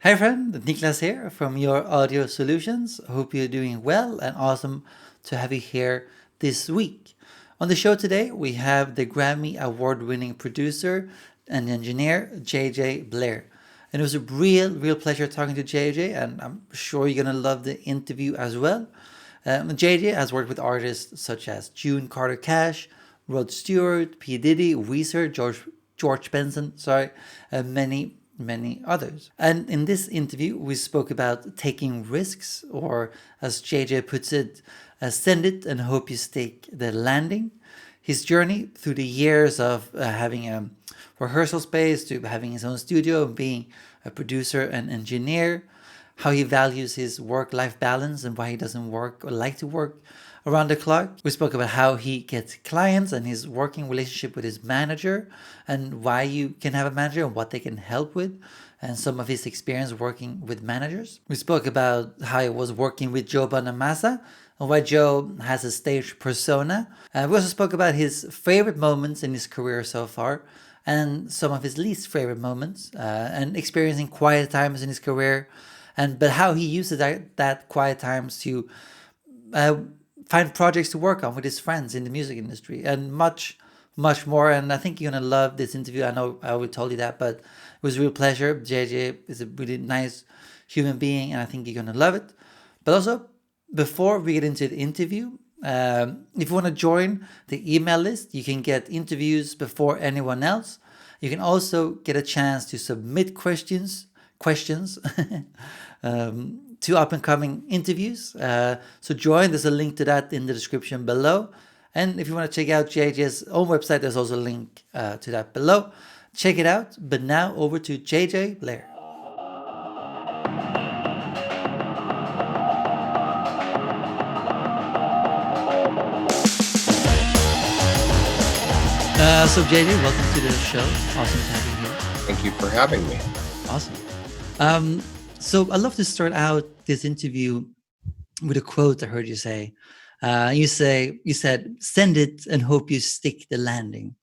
Hi, friend. Niclas here from Your Audio Solutions. Hope you're doing well and awesome to have you here this week. On the show today, we have the Grammy Award winning producer and engineer, JJ Blair. And it was a real pleasure talking to JJ, and I'm sure you're going to love the interview as well. JJ has worked with artists such as June Carter Cash, Rod Stewart, P. Diddy, Weezer, George Benson, and many others. And in this interview, we spoke about taking risks, or as JJ puts it, send it and hope you stick the landing. His journey through the years of having a rehearsal space to having his own studio and being a producer and engineer, how he values his work-life balance and why he doesn't work or like to work around the clock. We spoke about how he gets clients and his working relationship with his manager and why you can have a manager and what they can help with and some of his experience working with managers. We spoke about how he was working with Joe Bonamassa and why Joe has a stage persona. We also spoke about his favorite moments in his career so far and some of his least favorite moments and experiencing quiet times in his career but how he uses that quiet times to find projects to work on with his friends in the music industry and much more. And I think you're gonna love this interview. I know I already told you that, but it was a real pleasure. JJ is a really nice human being, and I think you're gonna love it. But also, before we get into the interview, if you want to join the email list, you can get interviews before anyone else. You can also get a chance to submit questions to up and coming interviews. So join. There's a link to that in the description below. And if you want to check out JJ's own website, there's also a link to that below. Check it out. But now over to JJ Blair. So JJ, welcome to the show. Awesome to have you here. Thank you for having me. Awesome. So I'd love to start out this interview with a quote I heard you say. You said, "Send it and hope you stick the landing."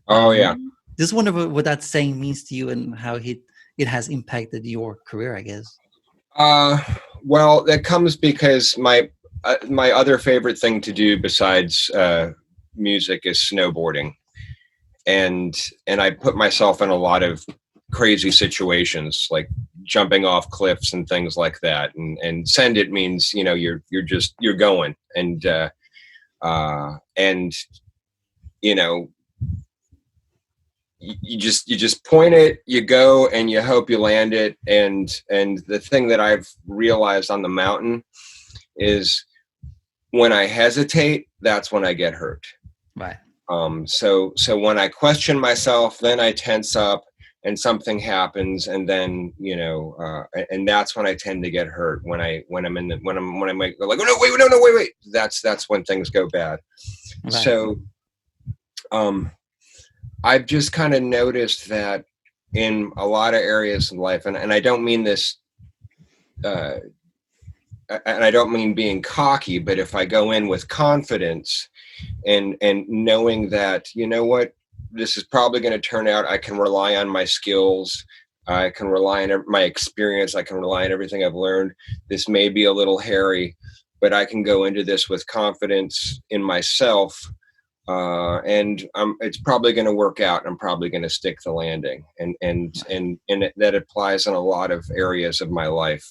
Oh yeah. Just wonder what that saying means to you and how it has impacted your career, I guess. Well, that comes because my other favorite thing to do besides music is snowboarding, and I put myself in a lot of crazy situations like jumping off cliffs and things like that, and send it means you're going, and you just point it, you go, and you hope you land it. And the thing that I've realized on the mountain is when I hesitate, that's when I get hurt. Right. So when I question myself, then I tense up and something happens, and then and that's when I tend to get hurt. When I'm like, oh, no, wait. That's when things go bad. Right. So I've just kind of noticed that in a lot of areas of life, and I don't mean this, and I don't mean being cocky, but if I go in with confidence and knowing that, this is probably going to turn out, I can rely on my skills, I can rely on my experience, I can rely on everything I've learned. This may be a little hairy, but I can go into this with confidence in myself, and it's probably going to work out. I'm probably going to stick the landing, and that applies in a lot of areas of my life.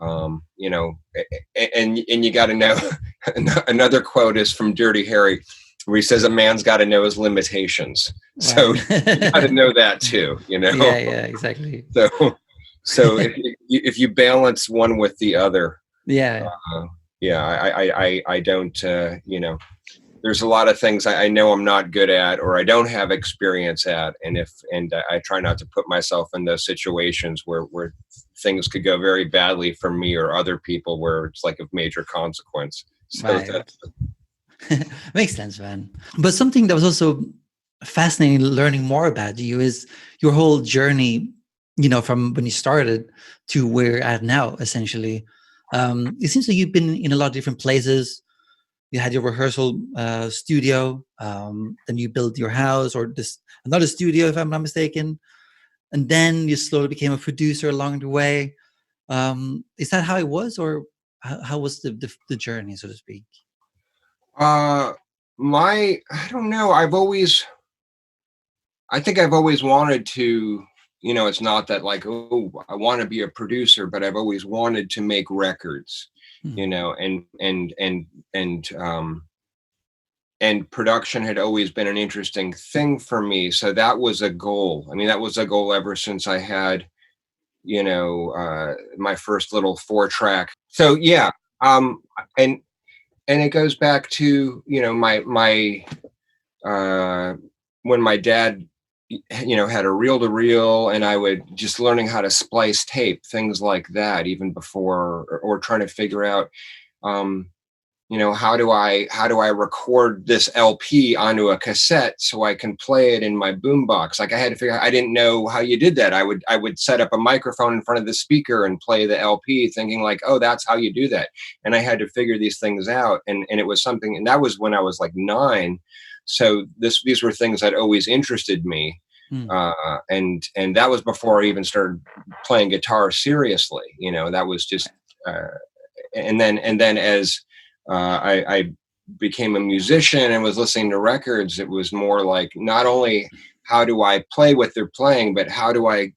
And you got to know. Another quote is from Dirty Harry, where he says a man's got to know his limitations. Right. So you got to know that too, Yeah, exactly. So if you balance one with the other, I don't, there's a lot of things I know I'm not good at, or I don't have experience at. And I try not to put myself in those situations where things could go very badly for me or other people, where it's like of major consequence. So right. Makes sense, man. But something that was also fascinating learning more about you is your whole journey, from when you started to where you're at now, essentially. It seems like you've been in a lot of different places. You had your rehearsal studio, then you built your house, or another studio, if I'm not mistaken. And then you slowly became a producer along the way. Is that how it was, or how was the journey, so to speak? I don't know. I think I've always wanted to, it's not that like, oh, I want to be a producer, but I've always wanted to make records, Hmm. and production had always been an interesting thing for me. So that was a goal. I mean, that was a goal ever since I had, my first little 4-track. So yeah. Um, and, and it goes back to, my uh, when my dad, had a reel to reel, and I would just learning how to splice tape, things like that, even before, or trying to figure out, um, how do I record this LP onto a cassette so I can play it in my boombox? Like I had to figure out, I didn't know how you did that. I would set up a microphone in front of the speaker and play the LP thinking like, oh, that's how you do that. And I had to figure these things out. And it was something, and that was when I was like 9. So these were things that always interested me. Hmm. And that was before I even started playing guitar seriously. That was just, uh, and then as I became a musician and was listening to records, it was more like not only how do I play what they're playing, but how do I,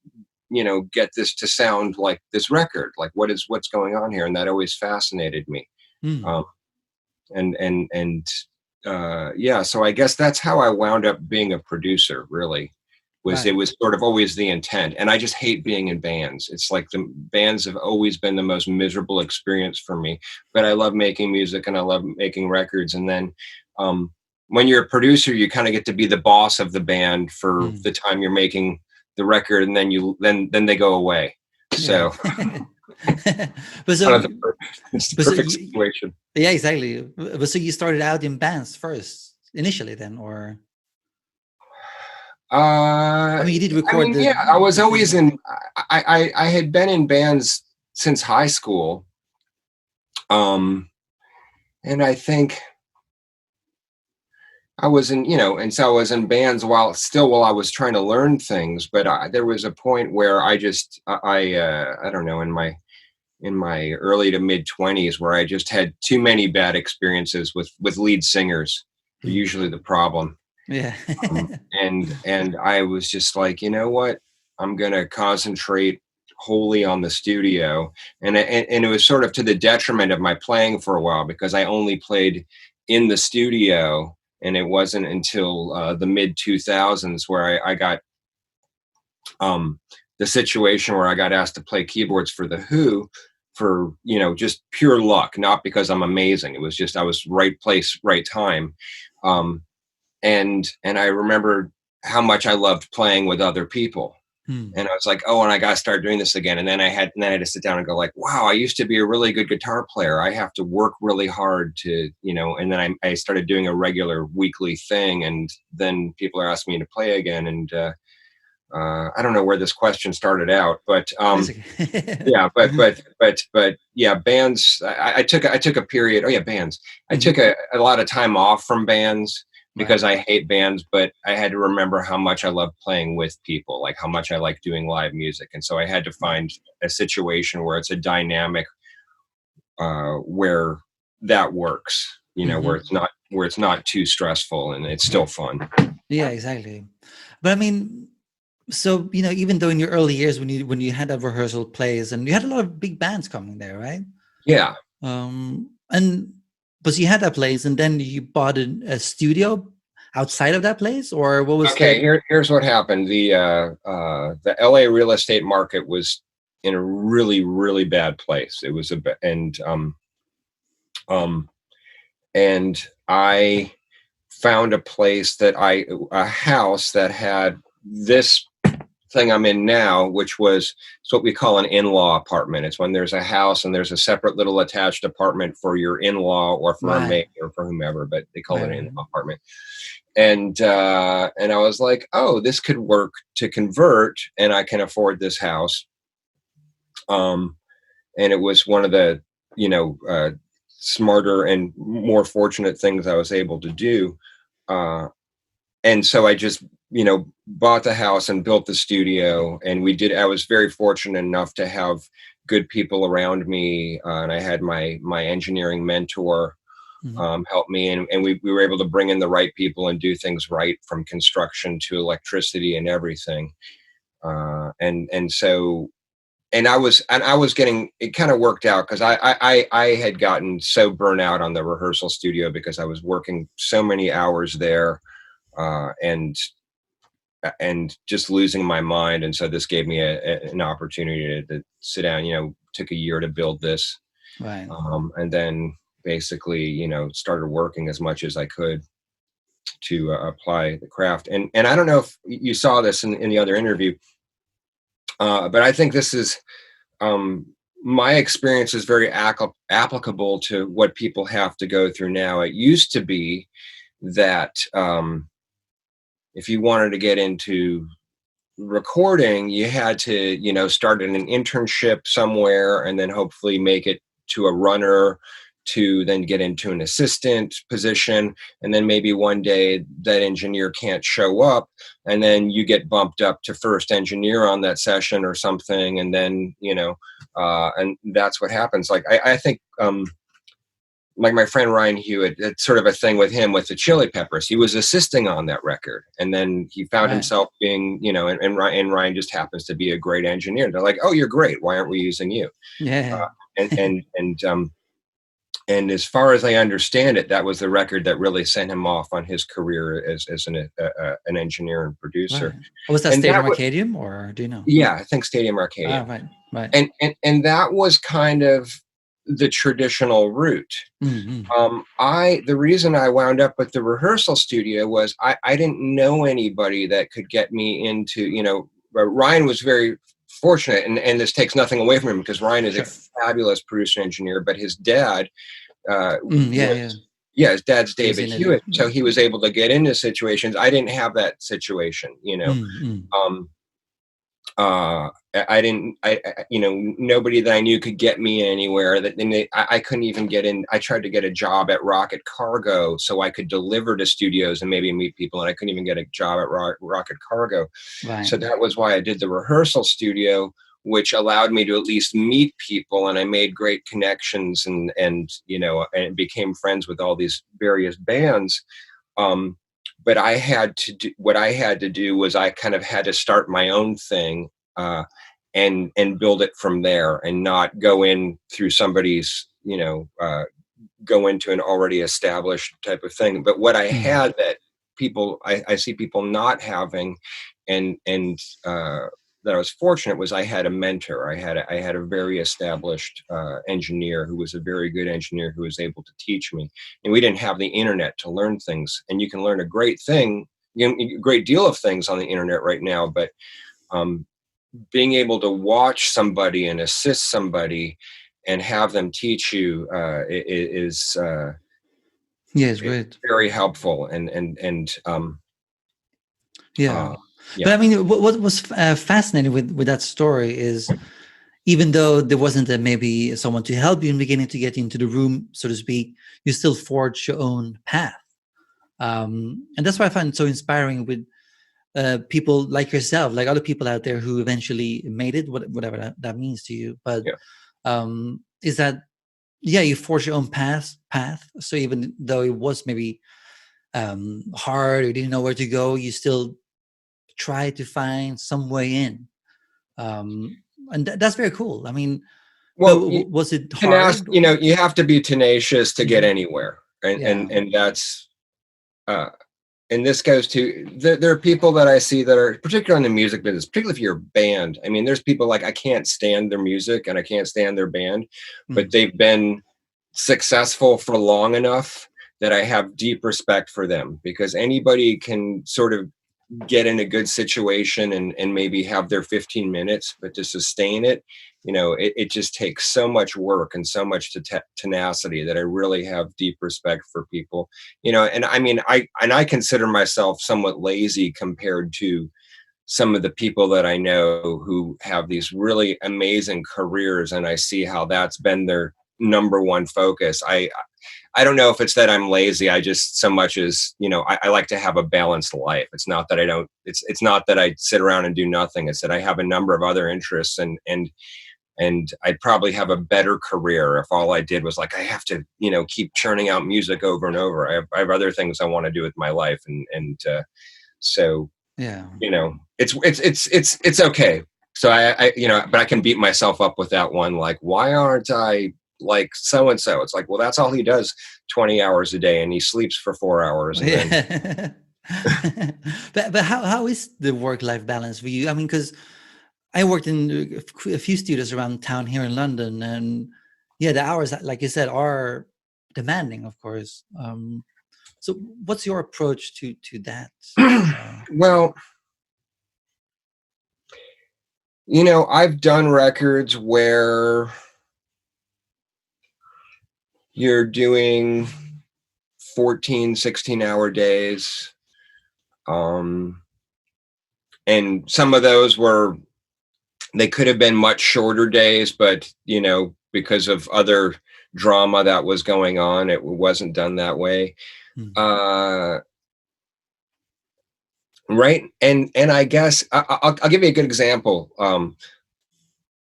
get this to sound like this record? Like what's going on here? And that always fascinated me. Hmm. Um, and yeah, so I guess that's how I wound up being a producer. Really, was it Right. was sort of always the intent. And I just hate being in bands. It's like the bands have always been the most miserable experience for me. But I love making music and I love making records. And then when you're a producer, you kind of get to be the boss of the band for Hmm. the time you're making the record, and then they go away. Yeah. So but so kind of it's the but so perfect you, situation. yeah, exactly. But so you started out in bands first initially, then, or Uh, I mean, you did I record mean, yeah, I was the always thing. in. I had been in bands since high school, um, and I think I was in, and so I was in bands while I was trying to learn things. But there was a point where I don't know, in my early to mid 20s, where I just had too many bad experiences with lead singers. They're Hmm. usually the problem. Yeah. And I was just like, you know what? I'm gonna concentrate wholly on the studio, and it was sort of to the detriment of my playing for a while, because I only played in the studio, and it wasn't until the mid 2000s where I got um, the situation where I got asked to play keyboards for the Who, for just pure luck, not because I'm amazing. It was just I was right place, right time. Um, and I remembered how much I loved playing with other people. Hmm. And I was like, oh, and I got to start doing this again. And then I had to sit down and go like, wow, I used to be a really good guitar player. I have to work really hard to, and then I started doing a regular weekly thing. And then people are asking me to play again. And I don't know where this question started out, but That's okay. yeah, but yeah, bands. I took a period. Oh yeah, bands. I took Mhm. a lot of time off from bands Right. because I hate bands, but I had to remember how much I love playing with people, like how much I like doing live music, and so I had to Right. find a situation where it's a dynamic, where that works. Where Mhm. it's not too stressful and it's still Right. fun. Yeah, exactly. But I mean, so even though in your early years when you had a rehearsal plays and you had a lot of big bands coming there, right? Yeah. And but you had that place, and then you bought a studio outside of that place, or what was Okay, the? here's what happened. The LA real estate market was in a really, really bad place. It was um and I found a house that had this thing I'm in now, which was it's what we call an in-law apartment. It's when there's a house and there's a separate little attached apartment for your in-law or for a Right, maid or for whomever, but they call right, it an right. in-law apartment. And I was like, oh, this could work to convert, and I can afford this house. Um, and it was one of the you know uh, smarter and more fortunate things I was able to do. And so I just bought the house and built the studio, and I was very fortunate enough to have good people around me, and I had my engineering mentor Mhm. help me, and we were able to bring in the right people and do things right, from construction to electricity and everything. And so I was getting, it kind of worked out because I had gotten so burnt out on the rehearsal studio because I was working so many hours there, uh, and and just losing my mind. And so this gave me an opportunity to sit down. Took a year to build this, Right. and then basically, started working as much as I could to apply the craft. And I don't know if you saw this in the other interview, but I think this is, um, my experience is very applicable to what people have to go through now. It used to be that, if you wanted to get into recording, you had to, start in an internship somewhere and then hopefully make it to a runner, to then get into an assistant position. And then maybe one day that engineer can't show up, and then you get bumped up to first engineer on that session or something. And then, and that's what happens. Like, I think, like my friend Ryan Hewitt, it's sort of a thing with him with the Chili Peppers. He was assisting on that record, and then he found Right. himself being, and Ryan just happens to be a great engineer. They're like, "Oh, you're great. Why aren't we using you?" Yeah. And and as far as I understand it, that was the record that really sent him off on his career as an engineer and Right. producer. Was that And that Stadium was, Arcadium, or do you know? yeah, I think Stadium Ah, Arcadium. right. Right. And that was kind of the traditional route. Mhm. The reason I wound up with the rehearsal studio was I didn't know anybody that could get me into, Ryan was very fortunate, and this takes nothing away from him because Ryan is a Sure. fabulous producer engineer, but his dad, Yeah, yeah. was, yeah, his dad's He was David in it. Hewitt. So he was able to get into situations. I didn't have that situation. Mm. Um, I didn't, nobody that I knew could get me anywhere. That and I couldn't even get in. I tried to get a job at Rocket Cargo so I could deliver to studios and maybe meet people, and I couldn't even get a job at Rocket Cargo. Right. So that was why I did the rehearsal studio, which allowed me to at least meet people, and I made great connections, and became friends with all these various bands. Um, but I had to do what I had to do was I kind of had to start my own thing, uh, and build it from there, and not go in through somebody's, go into an already established type of thing. But what I Mm. had that I see people not having, and that I was fortunate, was I had a mentor. I had a very established engineer who was a very good engineer who was able to teach me. And we didn't have the internet to learn things, and you can learn a great deal of things on the internet right now. But um, being able to watch somebody and assist somebody and have them teach you is Yeah, it's great. very helpful. And Yeah. uh, But yeah. I mean, what was fascinating with that story is, even though there wasn't maybe someone to help you in the beginning to get into the room, so to speak, you still forged your own path. And that's why I find it so inspiring with people like yourself, like other people out there who eventually made it, whatever that means to you. But Yeah. is that, yeah, you forged your own path. So even though it was maybe hard, or you didn't know where to go, you still try to find some way in. And that's very cool. I mean, but Well, was it hard? you have to be tenacious to get Mhm. anywhere, and Yeah. that's, uh, and this goes to, there are people that I see that are, particularly in the music business, particularly if you're a band. I mean, there's people like, I can't stand their music and I can't stand their band, but Mm. they've been successful for long enough that I have deep respect for them, because anybody can sort of get in a good situation and maybe have their 15 minutes, but to sustain it, it just takes so much work and so much tenacity, that I really have deep respect for people. And I mean, I consider myself somewhat lazy compared to some of the people that I know who have these really amazing careers, and I see how that's been their number one focus. I don't know if it's that I'm lazy. I just, so much as, I like to have a balanced life. It's not that I don't, it's not that I sit around and do nothing. It's that I have a number of other interests, and and I'd probably have a better career if all I did was like, I have to, keep churning out music over and over. I have other things I want to do with my life. So, Yeah. it's okay. So but I can beat myself up with that one. Like, why aren't I like so-and-so? It's like, well, that's all he does 20 hours a day and he sleeps for 4 hours. And then, Yeah. But how is the work-life balance for you? I mean, because I worked in a few studios around town here in London, and yeah, the hours, like you said, are demanding, of course. So, what's your approach to that? well, I've done records where you're doing 14, 16-hour days. And some of those they could have been much shorter days, but, because of other drama that was going on, it wasn't done that way. Mm. Right. And I guess I'll give you a good example.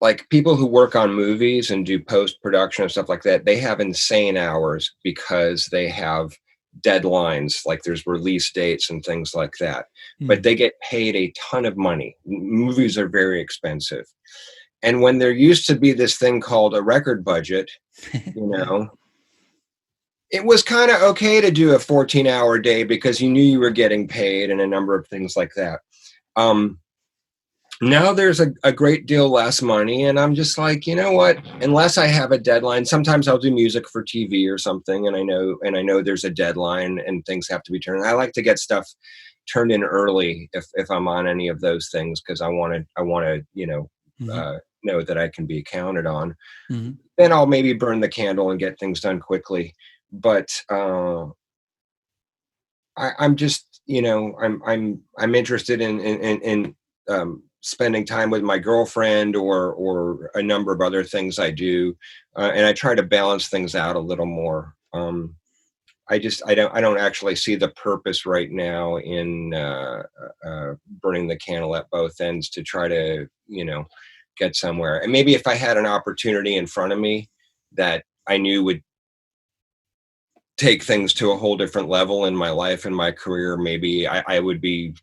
Like people who work on movies and do post-production and stuff like that, they have insane hours because they have deadlines, like there's release dates and things like that. But they get paid a ton of money. Movies are very expensive. And when there used to be this thing called a record budget, Yeah. it was kind of okay to do a 14-hour day because you knew you were getting paid and a number of things like that. Now there's a great deal less money, and I'm just like, you know what? Unless I have a deadline, sometimes I'll do music for TV or something, and I know there's a deadline and things have to be turned. I like to get stuff turned in early if I'm on any of those things because I want to know that I can be counted on. Mm-hmm. Then I'll maybe burn the candle and get things done quickly. But I'm just I'm interested in spending time with my girlfriend or a number of other things I do, and I try to balance things out a little more. I don't actually see the purpose right now in burning the candle at both ends to try to get somewhere. And maybe if I had an opportunity in front of me that I knew would take things to a whole different level in my life and my career, maybe I would be,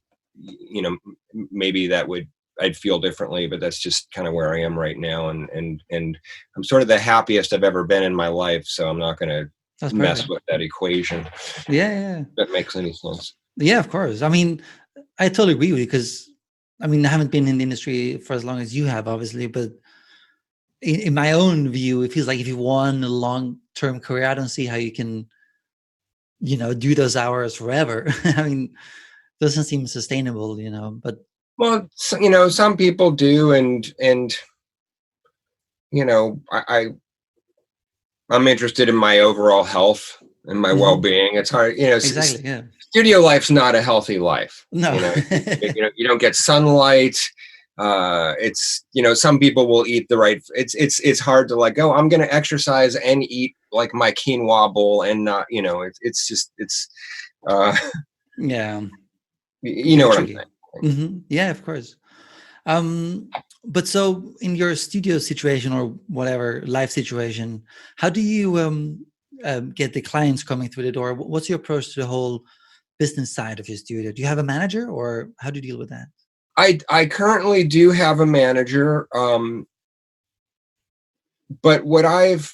maybe I'd feel differently, but that's just kind of where I am right now. And I'm sort of the happiest I've ever been in my life. So I'm not going to mess with that equation. Yeah. If that makes any sense. Yeah, of course. I mean, I totally agree with you because, I mean, I haven't been in the industry for as long as you have, obviously, but in my own view, it feels like if you want a long-term career, I don't see how you can, do those hours forever. I mean, doesn't seem sustainable, but. Well, some people do. And I'm interested in my overall health and my well-being. It's hard, Exactly. Yeah. Studio life's not a healthy life. No. You don't get sunlight. It's some people will eat the right. It's hard to like, oh, I'm going to exercise and eat like my quinoa bowl and not. It's Yeah. You know what I'm saying. Mm-hmm. Yeah, of course. But so in your studio situation or whatever life situation, how do you get the clients coming through the door? What's your approach to the whole business side of your studio? Do you have a manager, or how do you deal with that? I currently do have a manager, but what I've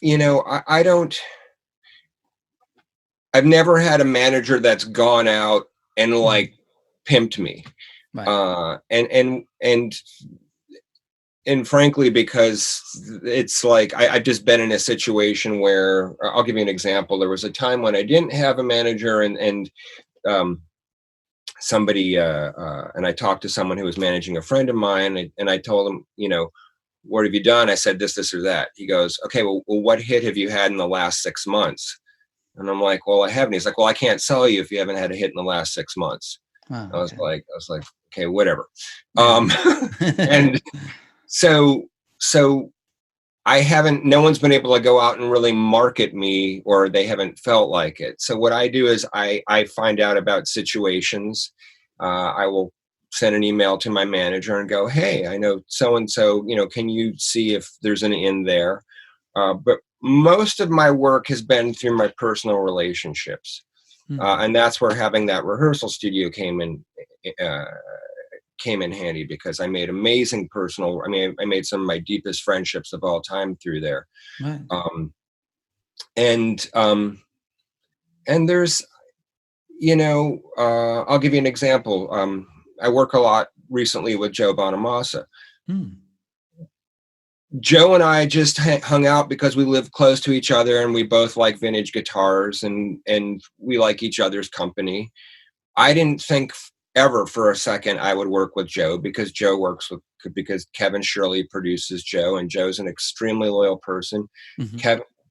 I've never had a manager that's gone out and like pimped me. Right. And frankly, because it's like I've just been in a situation where I'll give you an example. There was a time when I didn't have a manager, and somebody and I talked to someone who was managing a friend of mine, and I told him, what have you done? I said this or that. He goes, okay, well, what hit have you had in the last 6 months? And I'm like, well, I haven't. He's like, well, I can't sell you if you haven't had a hit in the last 6 months. I was like, okay, whatever. And so no one's been able to go out and really market me, or they haven't felt like it. So what I do is I find out about situations. I will send an email to my manager and go, hey, I know so-and-so, can you see if there's an in there? But most of my work has been through my personal relationships. And that's where having that rehearsal studio came in handy, because I made amazing I made some of my deepest friendships of all time through there. Right. And there's, I'll give you an example. I work a lot recently with Joe Bonamassa. Joe and I just hung out because we live close to each other and we both like vintage guitars and we like each other's company. I didn't think ever for a second I would work with Joe, because because Kevin Shirley produces Joe, and Joe's an extremely loyal person.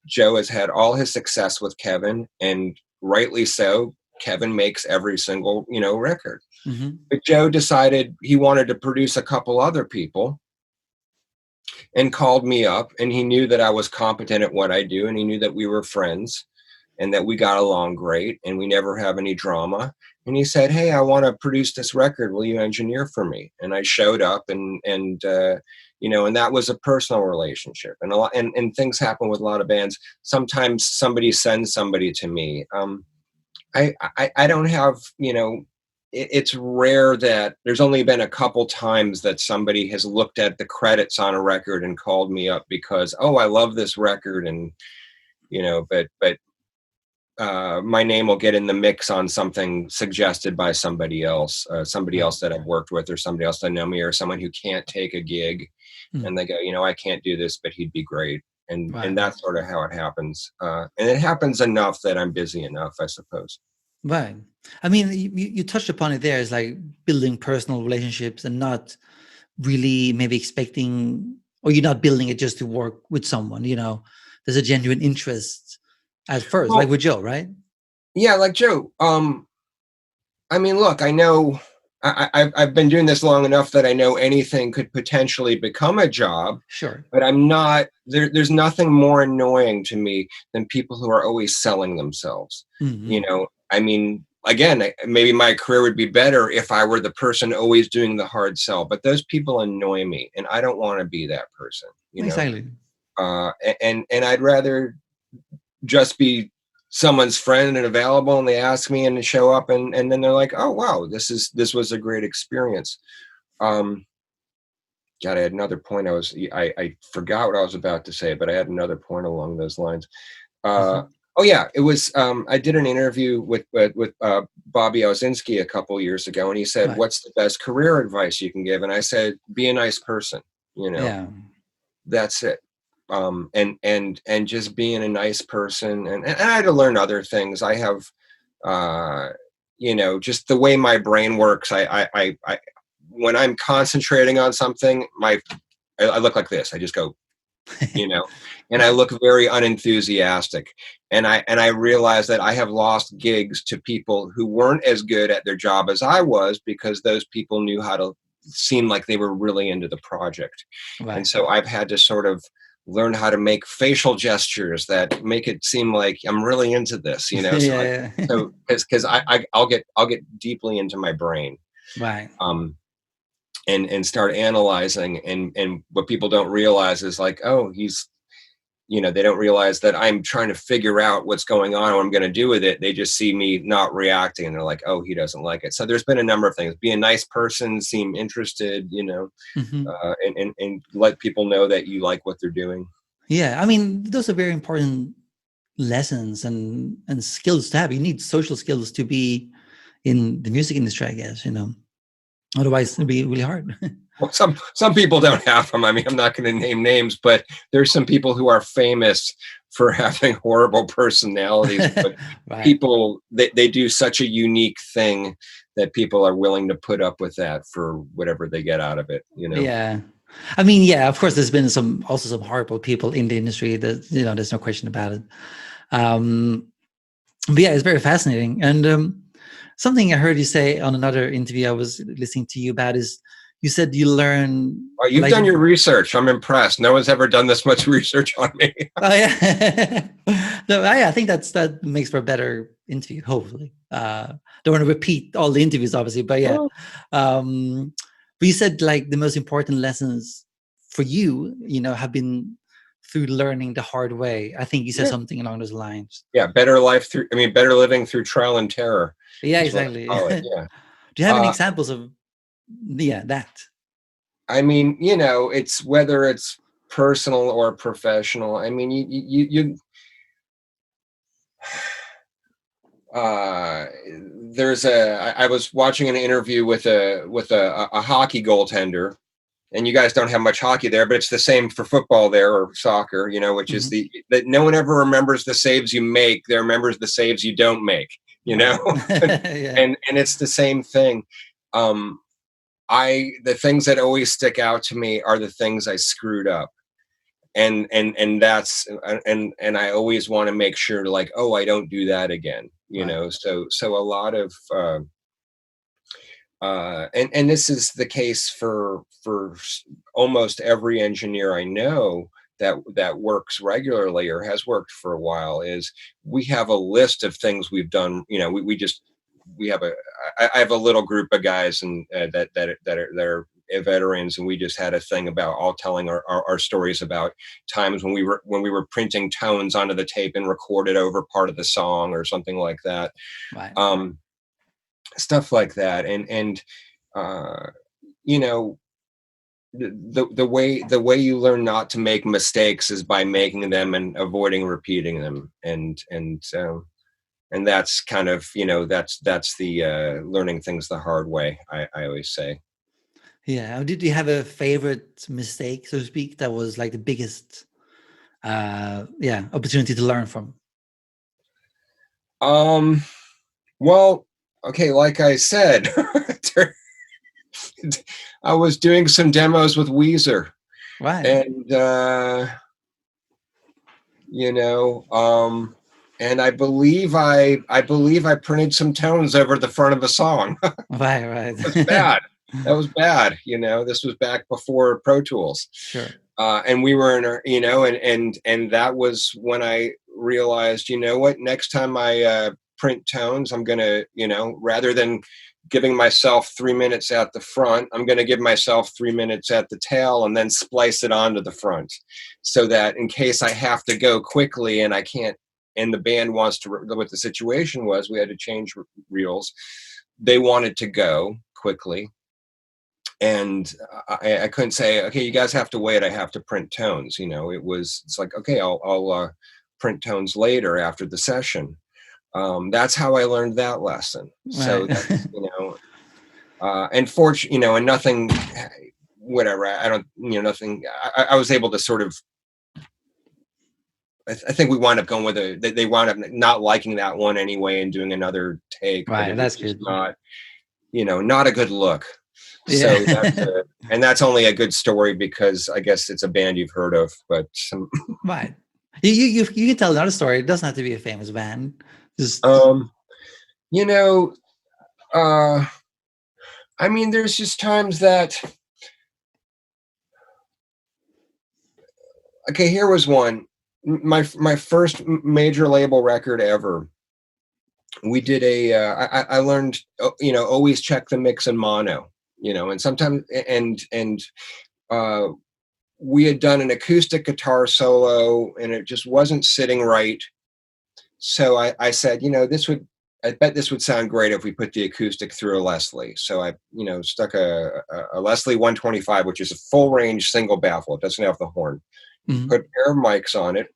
Joe has had all his success with Kevin, and rightly so. Kevin makes every single, record. But Joe decided he wanted to produce a couple other people and called me up, and he knew that I was competent at what I do, and he knew that we were friends and that we got along great and we never have any drama. And he said, hey, I want to produce this record. Will you engineer for me? And I showed up and that was a personal relationship. And things happen with a lot of bands. Sometimes somebody sends somebody to me. I don't have, it's rare that there's only been a couple times that somebody has looked at the credits on a record and called me up because, I love this record. And, but my name will get in the mix on something suggested by somebody else that I've worked with, or somebody else that know me, or someone who can't take a gig. And they go, I can't do this, but he'd be great. And that's sort of how it happens. And it happens enough that I'm busy enough, I suppose. Right. I mean, you touched upon it there. It's like building personal relationships and not really maybe expecting, or you're not building it just to work with someone, there's a genuine interest at first, like with Joe, right? Yeah, like Joe. I mean, look, I know I've been doing this long enough that I know anything could potentially become a job. Sure. But I'm not, there's nothing more annoying to me than people who are always selling themselves. I mean, again, maybe my career would be better if I were the person always doing the hard sell, but those people annoy me and I don't want to be that person. Exactly. And I'd rather just be someone's friend and available, and they ask me and show up, and then they're like, oh wow, this was a great experience. God, I had another point. I forgot what I was about to say, but I had another point along those lines. Oh yeah, it was. I did an interview with Bobby Owsinski a couple years ago, and he said, right, "What's the best career advice you can give?" And I said, "Be a nice person." That's it. And just being a nice person, and I had to learn other things. I have, just the way my brain works. I when I'm concentrating on something, I look like this. I just go, and I look very unenthusiastic. And I realized that I have lost gigs to people who weren't as good at their job as I was, because those people knew how to seem like they were really into the project. Right. And so I've had to sort of learn how to make facial gestures that make it seem like I'm really into this, So because I'll get deeply into my brain. Right. And start analyzing, and what people don't realize is like, oh, he's, they don't realize that I'm trying to figure out what's going on, what I'm going to do with it. They just see me not reacting, and they're like, oh, he doesn't like it. So there's been a number of things. Be a nice person, seem interested, and let people know that you like what they're doing. Yeah, I mean, those are very important lessons and skills to have. You need social skills to be in the music industry, I guess, Otherwise, it'd be really hard. Well, some people don't have them. I mean, I'm not going to name names, but there's some people who are famous for having horrible personalities. But right. People, they do such a unique thing that people are willing to put up with that for whatever they get out of it. Yeah. I mean, yeah, of course, there's been some horrible people in the industry that, there's no question about it. But yeah, it's very fascinating. And something I heard you say on another interview I was listening to you about is, you said you learn. Oh, you've done your research. I'm impressed. No one's ever done this much research on me. Oh yeah. No, I think that makes for a better interview. Hopefully, don't want to repeat all the interviews, obviously, but yeah. Well, But you said like the most important lessons for you, have been through learning the hard way. I think you said yeah, something along those lines. yeah, better living through trial and terror Yeah, is what I exactly. call it. Do Yeah. you have any examples of that? I mean, it's whether it's personal or professional. I mean, uh, I was watching an interview with a hockey goaltender, and you guys don't have much hockey there, but it's the same for football there or soccer, which is Mhm. that no one ever remembers the saves you make. They remembers the saves you don't make, Right. Yeah. and it's the same thing. Um, the things that always stick out to me are the things I screwed up. And that's and I always want to make sure to, like, oh, I don't do that again, Right. so a lot of and this is the case for almost every engineer I know that works regularly or has worked for a while. Is we have a list of things we've done. We have I have a little group of guys and that are veterans, and we just had a thing about all telling our stories about times when we were printing tones onto the tape and recorded over part of the song or something like that. Right. um Stuff like that. And uh you know the way you learn not to make mistakes is by making them and avoiding repeating them. And that's kind of, that's the learning things the hard way, I always say. Yeah. Did you have a favorite mistake, so to speak, that was like the biggest opportunity to learn from? um well, okay, like I said, I was doing some demos with Weezer, Right. and you know and I believe I printed some tones over the front of a song. Right, right. Was bad. That was bad. This was back before Pro Tools. Sure. And we were in and that was when I realized, what, next time I print tones, I'm going to, rather than giving myself 3 minutes at the front, I'm going to give myself 3 minutes at the tail and then splice it onto the front, so that in case I have to go quickly and I can't, and the band wants to, what the situation was, we had to change reels. They wanted to go quickly, and I couldn't say, okay, you guys have to wait, I have to print tones. It's like, okay, I'll print tones later after the session. That's how I learned that lesson. So Right. that's, and fortunately, and nothing, whatever, I don't, nothing, I was able to sort of, I think we wound up going with they wound up not liking that one anyway and doing another take, but Right. it was That's just good. not a good look. So Yeah. that's only a good story because I guess it's a band you've heard of, but Right. You can tell another story. It doesn't have to be a famous band. Just um, you know, uh, I mean, there's just times that, okay, here was one. My first major label record ever. We did I learned, always check the mix in mono, and sometimes, and uh, we had done an acoustic guitar solo and it just wasn't sitting right. So I said, I bet this would sound great if we put the acoustic through a Leslie. So I, stuck a Leslie 125, which is a full range single baffle. It doesn't have the horn. Mhm. Put a pair of mics on it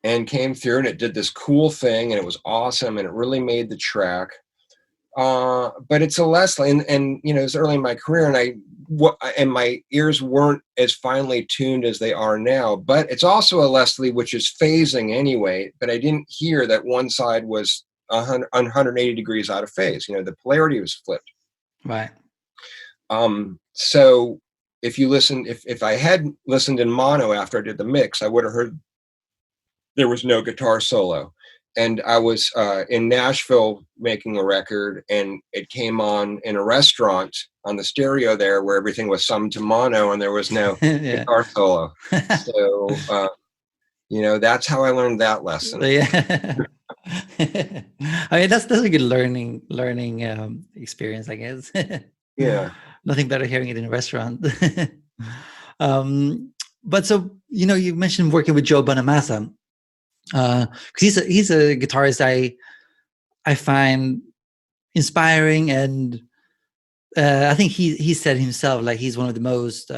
and came through, and it did this cool thing, and it was awesome, and it really made the track. But it's a Leslie, and it was early in my career, and my ears weren't as finely tuned as they are now. But it's also a Leslie, which is phasing anyway. But I didn't hear that one side was 180 degrees out of phase. The polarity was flipped. Right. So if I had listened in mono after I did the mix, I would have heard there was no guitar solo. And I was in Nashville making a record, and it came on in a restaurant on the stereo there, where everything was summed to mono and there was no Yeah. guitar solo. So That's how I learned that lesson. Yeah. I mean, that's a good learning experience, I guess. Yeah. Nothing better hearing it in a restaurant. um, but so you mentioned working with Joe Bonamassa, because he's a guitarist I find inspiring, and I think he said himself like he's one of the most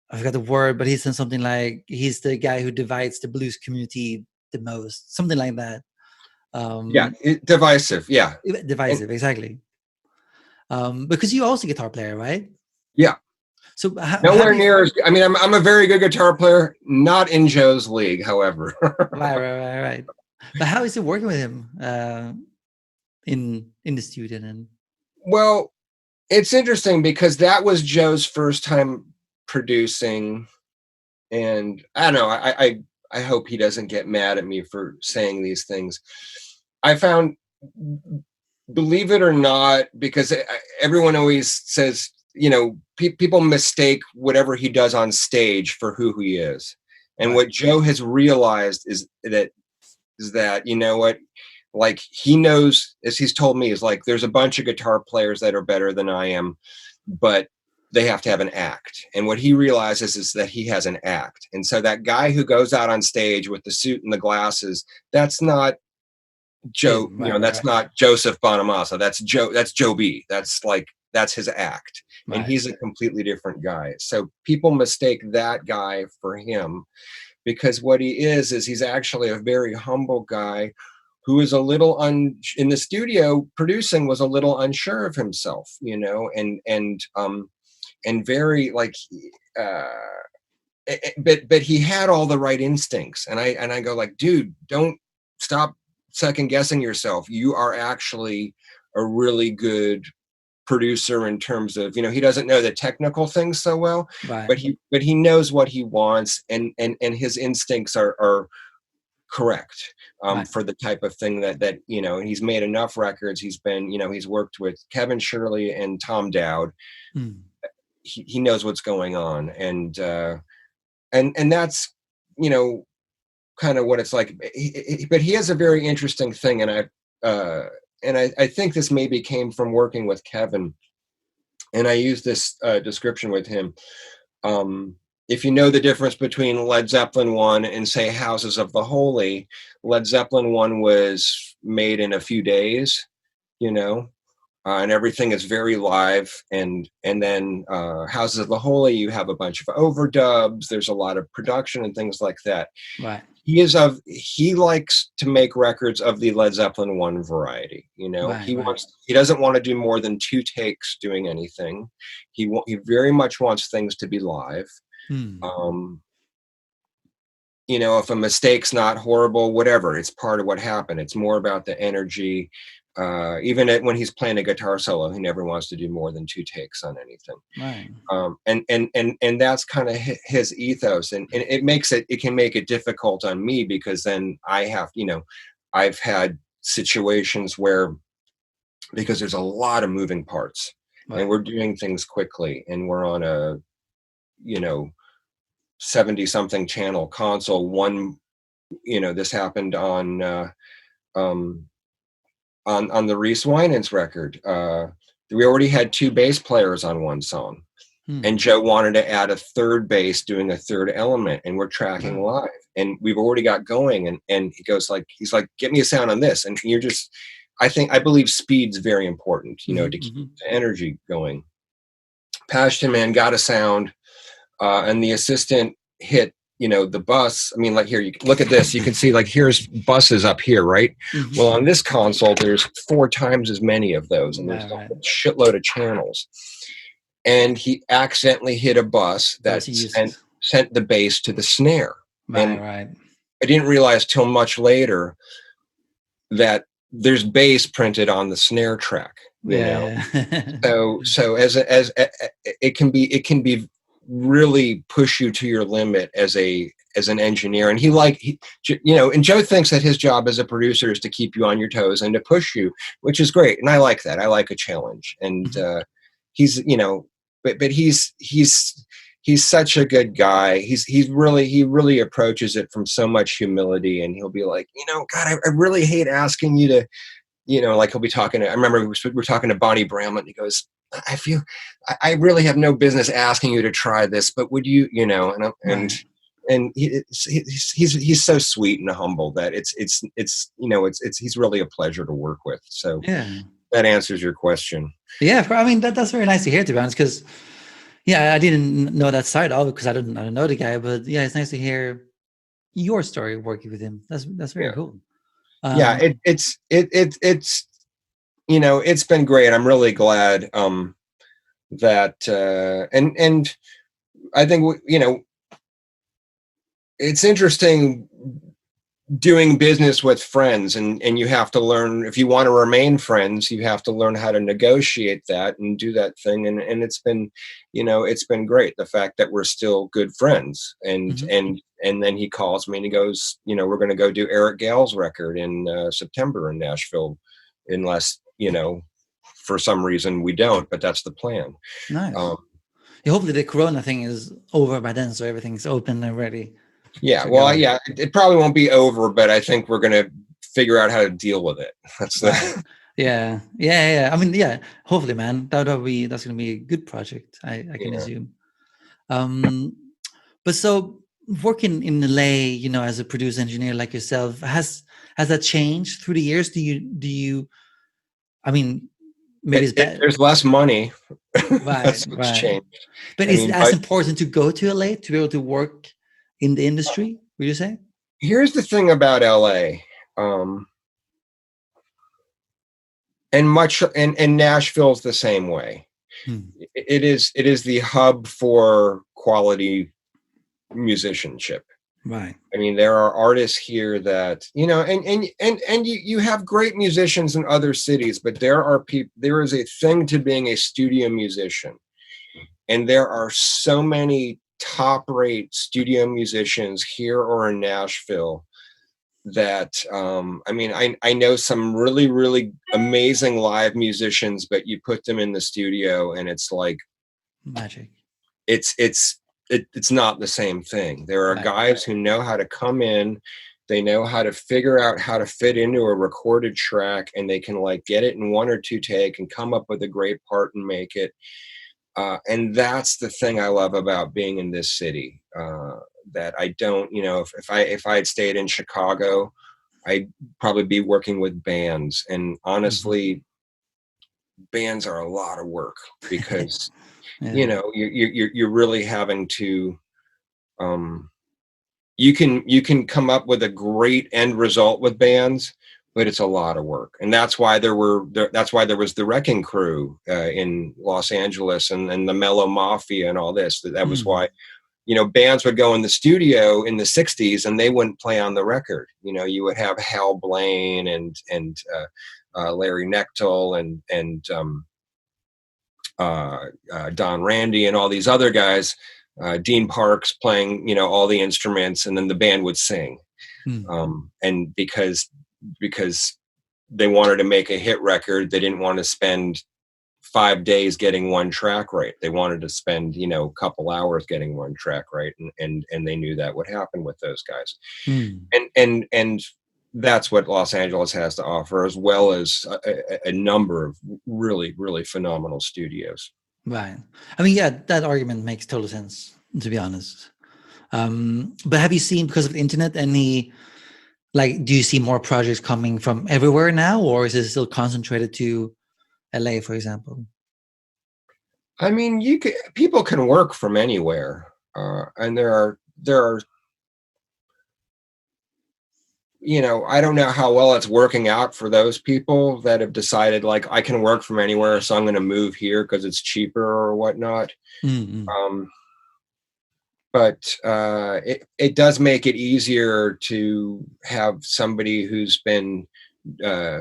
I forgot the word, but he said something like he's the guy who divides the blues community the most, something like that. Yeah. Um, Divisive. Yeah. And Divisive, exactly. Because you're also a guitar player, right? yeah. So how Nowhere do you? near as, I mean, I'm a very good guitar player, not in Joe's league, however. Right. But how is it working with him in the studio? And Well, it's interesting because that was Joe's first time producing, and I don't know. I hope he doesn't get mad at me for saying these things. I found, believe it or not, because everyone always says, people mistake whatever he does on stage for who he is, and right, what Joe has realized is that what, like, he knows, as he's told me, is like there's a bunch of guitar players that are better than I am, but they have to have an act. And what he realizes is that he has an act. And so that guy who goes out on stage with the suit and the glasses, that's not Joe, him, right, that's right, not Joseph Bonamassa. That's Joe B. That's his act. And right, he's a completely different guy. So people mistake that guy for him, because what he is he's actually a very humble guy who is a little in the studio producing, was a little unsure of himself, and very like, uh, but he had all the right instincts, and I go like, dude, don't stop second guessing yourself. You are actually a really good producer in terms of, he doesn't know the technical things so well, right, but he knows what he wants, and his instincts are correct, right. for the type of thing that and he's made enough records. He's been, he's worked with Kevin Shirley and Tom Dowd. Mm. He knows what's going on, and that's, kind of what it's like. But he has a very interesting thing, and I think this maybe came from working with Kevin, and I use this description with him. If you know the difference between Led Zeppelin 1 and, say, Houses of the Holy, Led Zeppelin 1 was made in a few days, and everything is very live. And then Houses of the Holy, you have a bunch of overdubs. There's a lot of production and things like that. Right. He likes to make records of the Led Zeppelin 1 variety. Right, right. He doesn't want to do more than 2 takes doing anything. He very much wants things to be live. Hmm. Um, if a mistake's not horrible, whatever, it's part of what happened. It's more about the energy. Even when he's playing a guitar solo, he never wants to do more than 2 takes on anything. Right. And that's kind of his ethos, and it can make it difficult on me, because then I've had situations where, because there's a lot of moving parts, and Right. we're doing things quickly, and we're on a 70 something channel console. This happened um on the Reese Winans record. We already had 2 bass players on one song, Hmm. and Joe wanted to add a third bass doing a third element, and we're tracking Wow. live, and we've already got going, and he's like, get me a sound on this. And I believe speed's very important, Mm-hmm, to keep mm-hmm. the energy going. Passion Man got a sound, and the assistant hit, the bus. I mean, like, here, you look at this, you can see, like, here's buses up here, right? Mm-hmm. Well, on this console, there's 4 times as many of those, and there's Right. a shitload of channels. And he accidentally hit a bus Those that he uses. sent the bass to the snare. Right, And right. I didn't realize till much later that there's bass printed on the snare track, Yeah. So it can be really push you to your limit as an engineer. And and Joe thinks that his job as a producer is to keep you on your toes and to push you, which is great. And I like that. I like a challenge. And Mhm. he's, but he's such a good guy. He really approaches it from so much humility, and he'll be like, God, I really hate asking you to, like he'll be talking to, I remember we were talking to Bonnie Bramlett, and he goes, I really have no business asking you to try this, but would you, Right. and he's so sweet and humble that it's he's really a pleasure to work with. So Yeah. that answers your question. Yeah. I mean, that's very nice to hear, to be honest, because yeah, I didn't know that side of it because I don't know the guy, but yeah, it's nice to hear your story working with him. That's very Yeah. cool. Yeah. It's it's been great. I'm really glad that and I think it's interesting doing business with friends, and you have to learn, if you want to remain friends, you have to learn how to negotiate that and do that thing, and it's been it's been great, the fact that we're still good friends, and Mhm. and then he calls me and he goes, we're going to go do Eric Gale's record in September in Nashville, unless for some reason we don't, but that's the plan. Nice. um, Yeah, hopefully the Corona thing is over by then, so everything's open and ready yeah, to well, go. yeah, it probably won't be over, but I think we're going to figure out how to deal with it. That's Right. the Yeah. I mean, yeah. Hopefully, man, that's gonna be a good project. I can yeah. assume. Um, but so working in LA, as a producer engineer like yourself, has that changed through the years? Do you? I mean, maybe it's bad. There's less money. Right. That's what's Right. changed. But I is it mean, as but important to go to LA to be able to work in the industry? Would you say? here's the thing about LA, and Nashville's the same way. Hmm. It is the hub for quality musicianship. Right. I mean, there are artists here that and you have great musicians in other cities, but there is a thing to being a studio musician, and there are so many top rate studio musicians here or in Nashville that I mean, I know some really really amazing live musicians, but you put them in the studio and it's like Magic. it's not the same thing. There are Right. guys who know how to come in, they know how to figure out how to fit into a recorded track, and they can like get it in one or two take and come up with a great part and make it. And that's the thing I love about being in this city. That I don't, if I had stayed in Chicago, I'd probably be working with bands. And Mhm. honestly, bands are a lot of work because Yeah. you're really having to. Um, you can come up with a great end result with bands, but it's a lot of work, and that's why there was the Wrecking Crew in Los Angeles, and the Mellow Mafia and all this. That was Mm. why bands would go in the studio in the 60s and they wouldn't play on the record. You would have Hal Blaine and Larry Knechtel and Don Randy and all these other guys, Dean Parks playing, all the instruments, and then the band would sing. Mm. And because they wanted to make a hit record, they didn't want to spend 5 days getting one track right. They wanted to spend, a couple hours getting one track right, and they knew that would happen with those guys. Mm. And that's what Los Angeles has to offer, as well as a number of really, really phenomenal studios. Right. I mean, yeah, that argument makes total sense, to be honest. But have you seen, because of the internet, any, like, do you see more projects coming from everywhere now, or is it still concentrated to LA, for example? I mean, people can work from anywhere, and there are I don't know how well it's working out for those people that have decided, like, I can work from anywhere, so I'm going to move here because it's cheaper or whatnot. Mm-hmm. Um, but it does make it easier to have somebody who's been uh,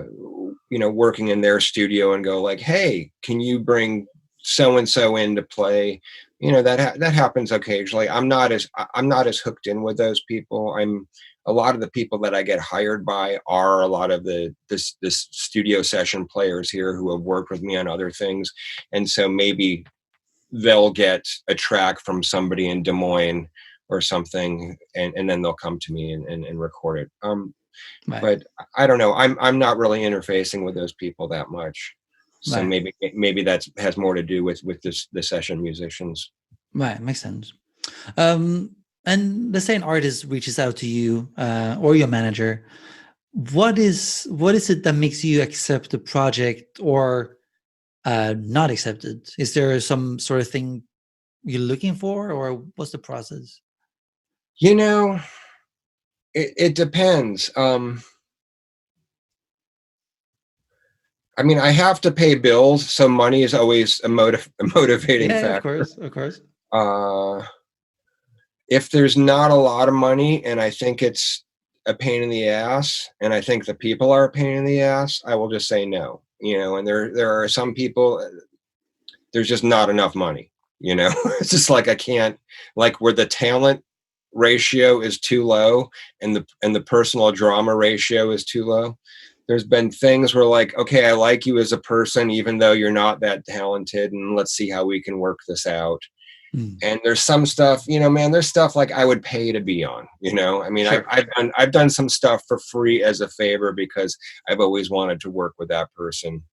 working in their studio and go like, hey, can you bring so and so in to play? That happens occasionally. I'm not as hooked in with those people. A lot of the people that I get hired by are a lot of this studio session players here who have worked with me on other things, and so maybe they'll get a track from somebody in Des Moines or something, and then they'll come to me and record it. Right. But I don't know. I'm not really interfacing with those people that much. So Right. maybe that has more to do with the session musicians. Right. Makes sense. And let's say an artist reaches out to you or your manager. What is it that makes you accept the project or not accept it? Is there some sort of thing you're looking for, or what's the process? It depends. I mean, I have to pay bills, so money is always a motivating Yeah, of factor. course, of course. If there's not a lot of money and I think it's a pain in the ass, and I think the people are a pain in the ass, I will just say no. And there are some people, there's just not enough money. It's just like I can't, like where the talent ratio is too low and the personal drama ratio is too low. There's been things where like, okay, I like you as a person, even though you're not that talented, and let's see how we can work this out. And there's some stuff, man, there's stuff like I would pay to be on, I mean, Sure. I've done some stuff for free as a favor because I've always wanted to work with that person.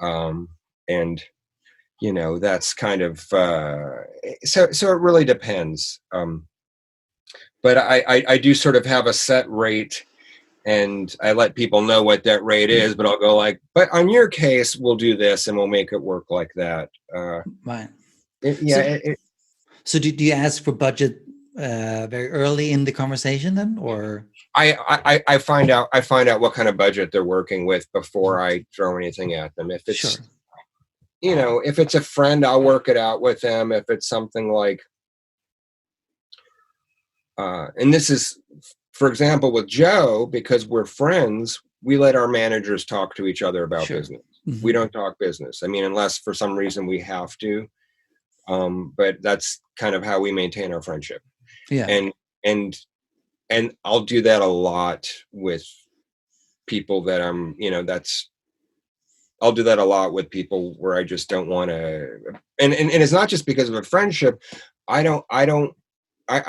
And that's kind of, so it really depends. But I do sort of have a set rate, and I let people know what that rate is, but I'll go like, but on your case, we'll do this and we'll make it work like that. Right. Yeah. So do you ask for budget very early in the conversation then, or? I find out what kind of budget they're working with before I throw anything at them. If it's, Sure. if it's a friend, I'll work it out with them. If it's something like, and this is, for example, with Joe, because we're friends, we let our managers talk to each other about business. Mm-hmm. We don't talk business. I mean, unless for some reason we have to. But that's kind of how we maintain our friendship. Yeah. And I'll do that a lot with people that I'll do that a lot with people where I just don't want to, and it's not just because of a friendship. I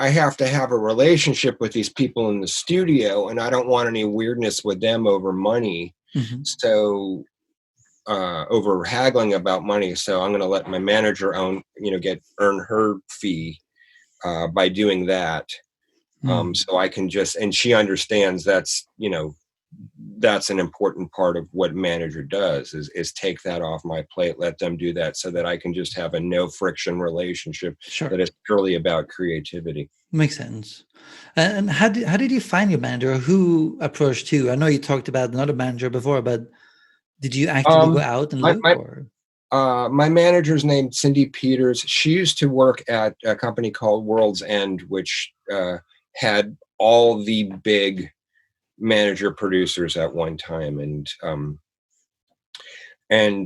have to have a relationship with these people in the studio, and I don't want any weirdness with them over money. Mm-hmm. So over haggling about money. So I'm going to let my manager earn her fee by doing that. So I can and she understands that's an important part of what manager does is take that off my plate, let them do that so that I can just have a no friction relationship that is purely about creativity. Makes sense. And how did you find your manager? Who approached you? I know you talked about another manager before, but did you actively go out and look? My manager's named Cindy Peters. She used to work at a company called World's End, which had all the big manager producers at one time. And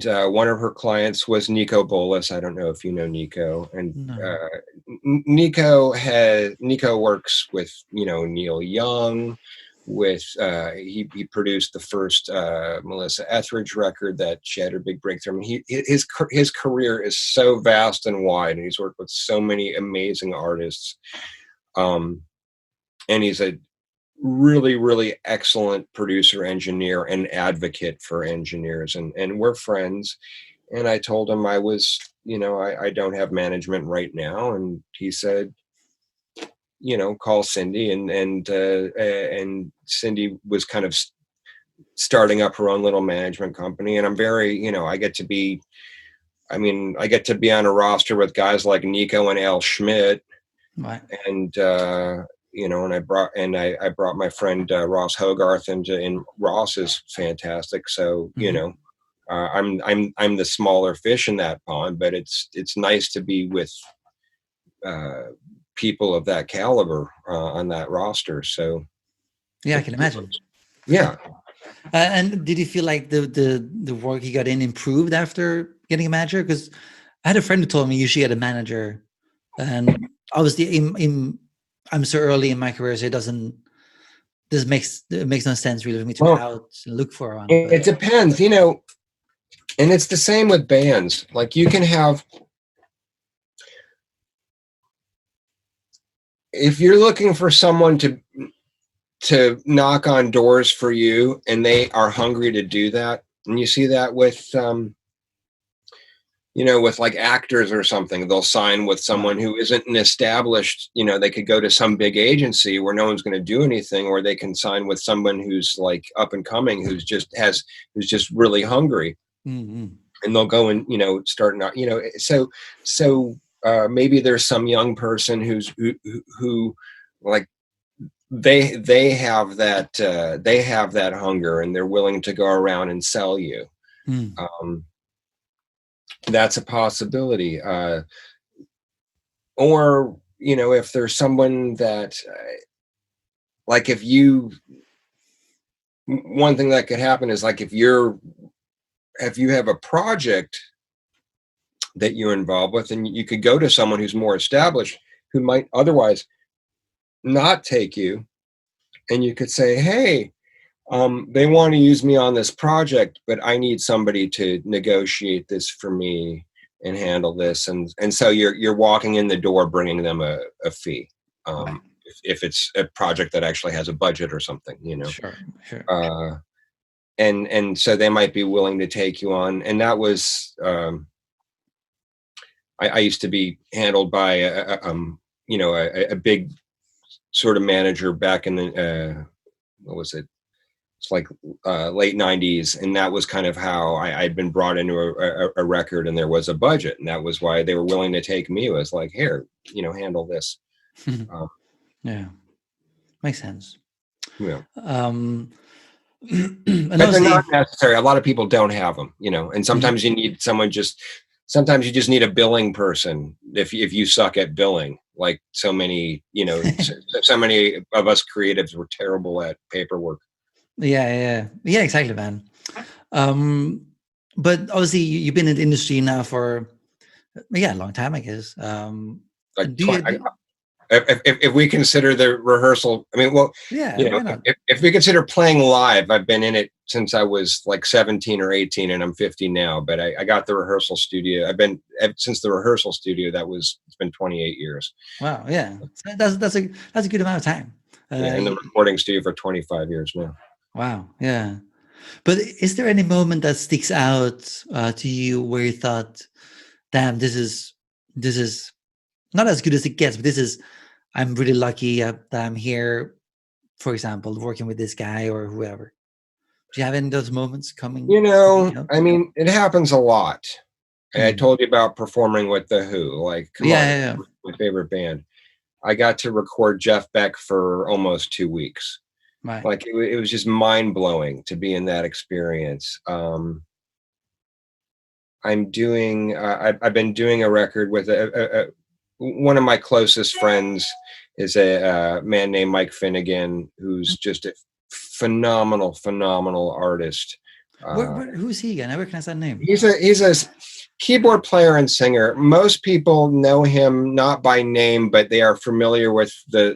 one of her clients was Nico Bolas. I don't know if you know Nico. And Nico works with, Neil Young. He produced the first Melissa Etheridge record that she had her big breakthrough. I mean, his career is so vast and wide, and he's worked with so many amazing artists. And he's a really, really excellent producer, engineer, and advocate for engineers. And we're friends. And I told him I was, I don't have management right now. And he said, call Cindy, and Cindy was kind of starting up her own little management company. And I'm very, I get to be on a roster with guys like Nico and Al Schmidt. Right. And, and I brought my friend Ross Hogarth and Ross is fantastic. So, I'm the smaller fish in that pond, but it's nice to be with people of that caliber on that roster. So yeah, I can imagine. Yeah. And did you feel like the work you got in improved after getting a manager? Because I had a friend who told me you should get a manager, and obviously I'm so early in my career, so it makes no sense really for me to go out and look for one. It depends, and it's the same with bands. Like you can have if you're looking for someone to knock on doors for you and they are hungry to do that, and you see that with with like actors or something, they'll sign with someone who isn't an established, they could go to some big agency where no one's going to do anything, or they can sign with someone who's like up and coming, who's just really hungry. Mm-hmm. And they'll go and, start not, so maybe there's some young person who like, they have that hunger, and they're willing to go around and sell you. Mm. That's a possibility. Or, if there's someone that, like, one thing that could happen is, like, if you have a project that you're involved with, and you could go to someone who's more established, who might otherwise not take you, and you could say, hey, they want to use me on this project, but I need somebody to negotiate this for me and handle this. And so you're walking in the door, bringing them a fee. Right. If it's a project that actually has a budget or something, Sure. and so they might be willing to take you on. And that was, I used to be handled by a big sort of manager back in the, what was it? It's like late 90s. And that was kind of how I'd been brought into a record, and there was a budget. And that was why they were willing to take me. It was like, here, handle this. Yeah. Makes sense. Yeah. And But they're not necessary. A lot of people don't have them, and sometimes you need someone sometimes you just need a billing person if you suck at billing. Like so many, so many of us creatives were terrible at paperwork. Yeah, exactly, man. But obviously you've been in the industry now for a long time, I guess. Like Do you? if we consider the rehearsal, I mean, well, Yeah, why not? if we consider playing live, I've been in it since I was like 17 or 18, and I'm 50 now. But I got the rehearsal studio. I've been since the rehearsal studio. It's been 28 years. Wow, yeah, that's a good amount of time. In the recording studio for 25 years now. Wow, yeah. But is there any moment that sticks out to you where you thought, "Damn, this is not as good as it gets, but I'm really lucky that I'm here, for example, working with this guy or whoever." Do you have any of those moments coming? I mean, it happens a lot. I told you about performing with The Who. Like, come on, yeah. my favorite band. I got to record Jeff Beck for almost 2 weeks. Right. Like, it was just mind blowing to be in that experience. I've been doing a record with one of my closest friends is a man named Mike Finnegan, who's just a phenomenal artist. Who's he again? I recognize that name. He's a keyboard player and singer. Most people know him not by name, but they are familiar with the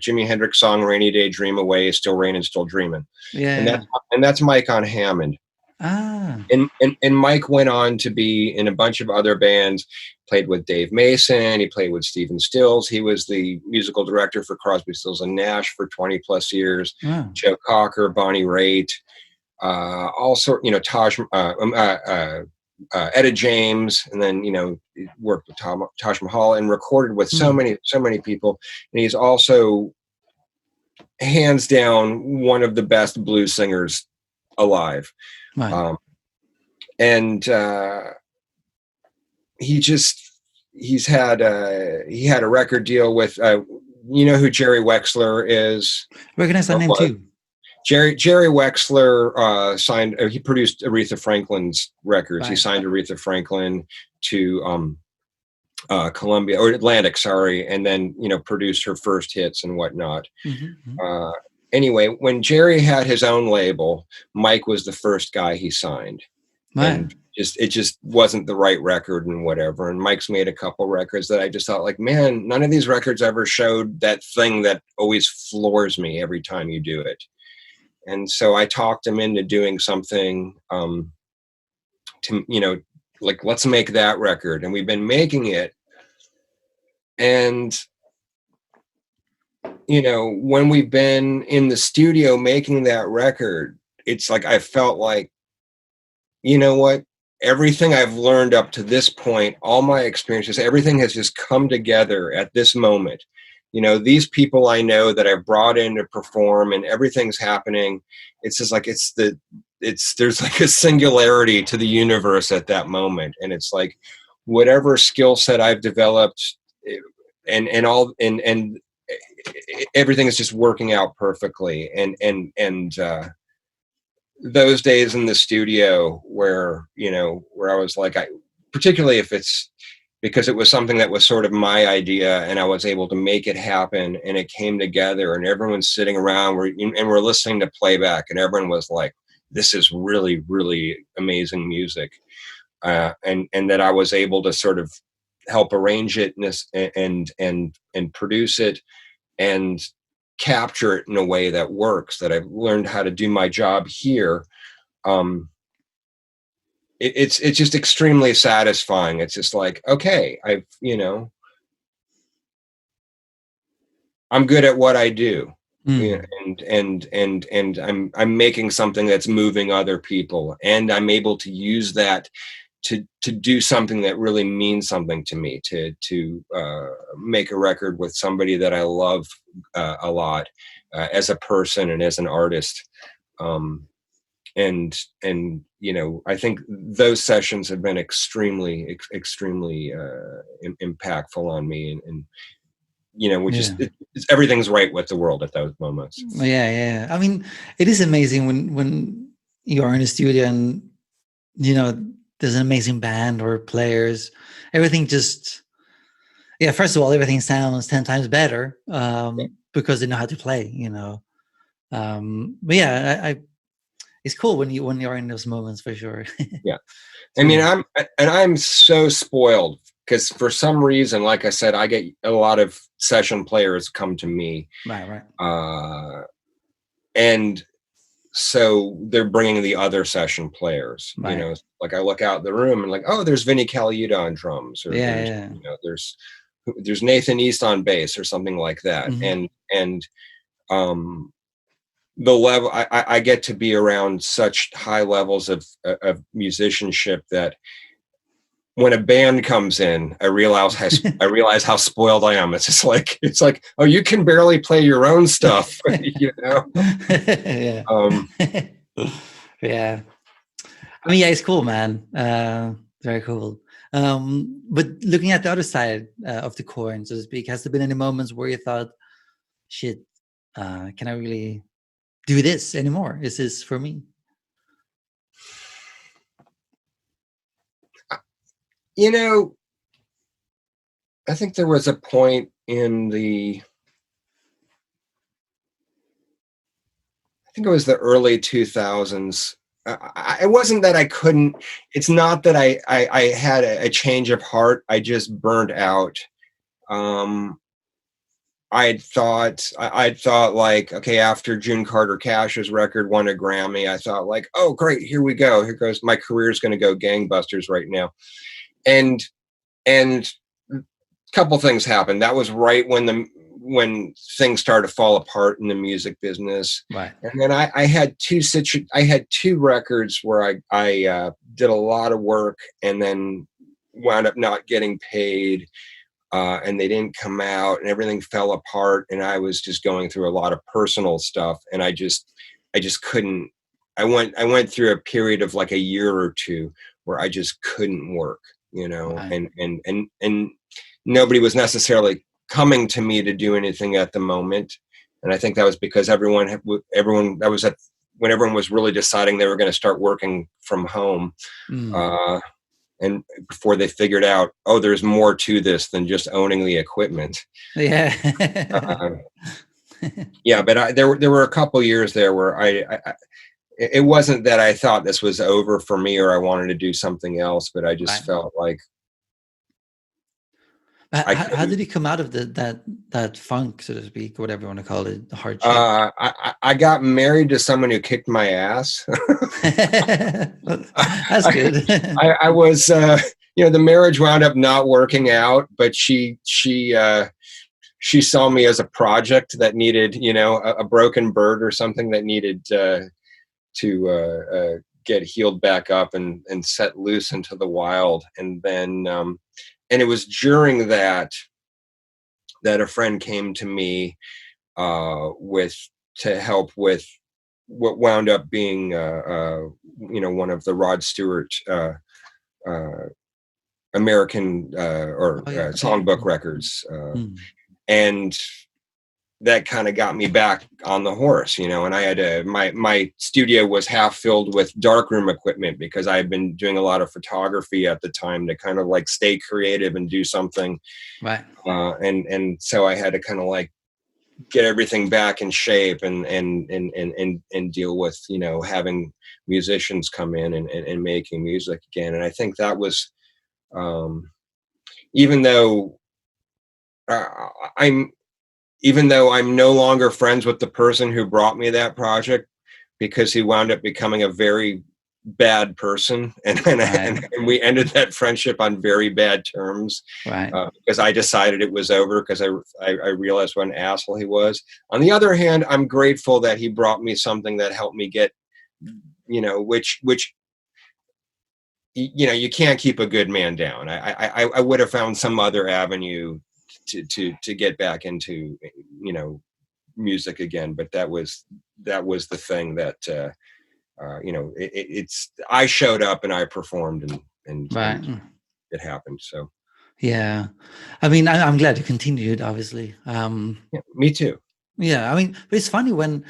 Jimi Hendrix song "Rainy Day Dream Away, Still Raining, Still Dreaming." Yeah, and that's Mike on Hammond. And Mike went on to be in a bunch of other bands. Played with Dave Mason. He played with Stephen Stills. He was the musical director for Crosby, Stills and Nash for 20 plus yeears. Wow. Joe Cocker, Bonnie Raitt, also, Etta James, and then, worked with Taj Mahal and recorded with so many people. And he's also hands down one of the best blues singers alive. Right. And he had a record deal with who Jerry Wexler is. Recognize that name too. Jerry Wexler signed. He produced Aretha Franklin's records. Right. He signed Aretha Franklin to Columbia or Atlantic, sorry, and then produced her first hits and whatnot. Anyway, when Jerry had his own label, Mike was the first guy he signed. Right. And it just wasn't the right record and whatever. And Mike's made a couple records that I just thought, like, man, none of these records ever showed that thing that always floors me every time you do it. And so I talked him into doing something to, like, let's make that record. And we've been making it. And when we've been in the studio making that record, it's like I felt like, you know what, everything I've learned up to this point, all my experiences, everything has just come together at this moment. These people I know that I've brought in to perform, and everything's happening. It's just like there's like a singularity to the universe at that moment, and it's like whatever skill set I've developed, and everything is just working out perfectly. And those days in the studio where I was like, particularly if it's because it was something that was sort of my idea and I was able to make it happen and it came together and everyone's sitting around and we're listening to playback and everyone was like, this is really, really amazing music. And that I was able to sort of help arrange it and produce it and capture it in a way that works, that I've learned how to do my job here. It's just extremely satisfying. It's just like, okay, I'm good at what I do. And I'm making something that's moving other people, and I'm able to use that to do something that really means something to me, to make a record with somebody that I love a lot as a person and as an artist. And I think those sessions have been extremely impactful on me, and everything's right with the world at those moments. Yeah. I mean, it is amazing when you're in a studio and there's an amazing band or players. Everything just, first of all, everything sounds 10 times better because they know how to play. But yeah, it's cool when you're in those moments for sure. Yeah. I mean, I'm so spoiled because for some reason, like I said, I get a lot of session players come to me. Right. And so they're bringing the other session players, right. Like I look out the room and like, oh, there's Vinny Colaiuta on drums, or there's Nathan East on bass or something like that. Mm-hmm. And the level I get to be around such high levels of musicianship that when a band comes in, I realize how spoiled I am. It's like, oh, you can barely play your own stuff, Yeah. Yeah. I mean, it's cool, man. Very cool. But looking at the other side of the coin, so to speak, has there been any moments where you thought, shit, can I really do this anymore? Is this for me? I think there was a point in I think it was the early 2000s. It wasn't that I couldn't, it's not that I had a change of heart. I just burned out. I'd thought like, okay, after June Carter Cash's record won a Grammy, I thought like, oh, great, here we go. Here goes, my career's going to go gangbusters right now. And a couple things happened. That was right when things started to fall apart in the music business. Right. And then I had two records where I did a lot of work and then wound up not getting paid. And they didn't come out and everything fell apart. And I was just going through a lot of personal stuff. And I just couldn't, I went through a period of like a year or two where I just couldn't work, right. and nobody was necessarily coming to me to do anything at the moment. And I think that was because everyone that was when everyone was really deciding they were going to start working from home. And before they figured out, oh, there's more to this than just owning the equipment. Yeah. Yeah, but there were a couple years there where it wasn't that I thought this was over for me or I wanted to do something else, but I just felt like. How did he come out of that funk, so to speak, whatever you want to call it, the hardship? I got married to someone who kicked my ass. That's good. I was, the marriage wound up not working out, but she she saw me as a project that needed, a broken bird or something that needed to get healed back up and set loose into the wild. And then, and it was during that a friend came to me to help with what wound up being, one of the Rod Stewart American songbook records, and that kind of got me back on the horse, and I had my studio was half filled with darkroom equipment because I had been doing a lot of photography at the time to kind of like stay creative and do something. Right. And so I had to kind of like get everything back in shape and deal with, having musicians come in and making music again. And I think that was, even though I'm no longer friends with the person who brought me that project, because he wound up becoming a very bad person, and we ended that friendship on very bad terms, right? Because I decided it was over because I realized what an asshole he was. On the other hand, I'm grateful that he brought me something that helped me get, which you can't keep a good man down. I would have found some other avenue to get back into, music again, but that was the thing that it's I showed up and I performed and it happened. So yeah, I mean, I'm glad you continued, obviously. Yeah, me too. Yeah, I mean, but it's funny when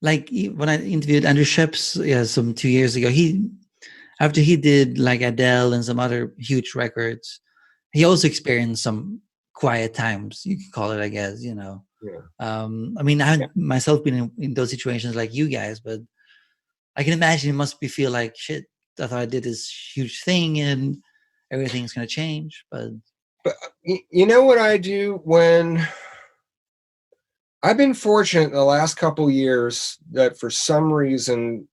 I interviewed Andrew Jeppsson some 2 years ago, after he did like Adele and some other huge records, he also experienced some quiet times, you could call it, I guess, Yeah. I mean, I had myself been in those situations like you guys, but I can imagine it must feel like, shit, I thought I did this huge thing and everything's going to change. But you know what I do when I've been fortunate the last couple years that for some reason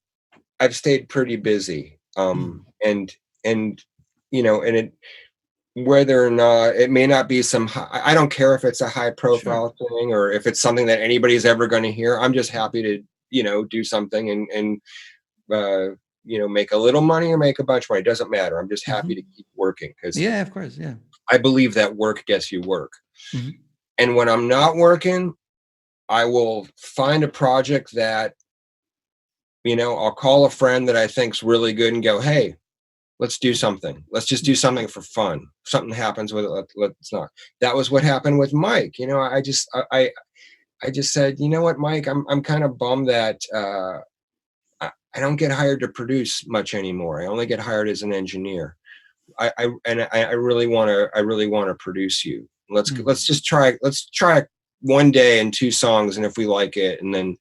I've stayed pretty busy. And it, whether or not it may not be some I don't care if it's a high profile thing or if it's something that anybody's ever going to hear. I'm just happy to, do something and make a little money or make a bunch of money. It doesn't matter. I'm just happy to keep working because of course. Yeah. I believe that work gets you work. And when I'm not working, I will find a project that, I'll call a friend that I think's really good and go, hey, let's do something. Let's just do something for fun. If something happens with it, let's not. That was what happened with Mike. I just said, you know what, Mike, I'm kind of bummed that I don't get hired to produce much anymore. I only get hired as an engineer. I really want to produce you. Let's just try. Let's try one day and 2 songs, and if we like it, and then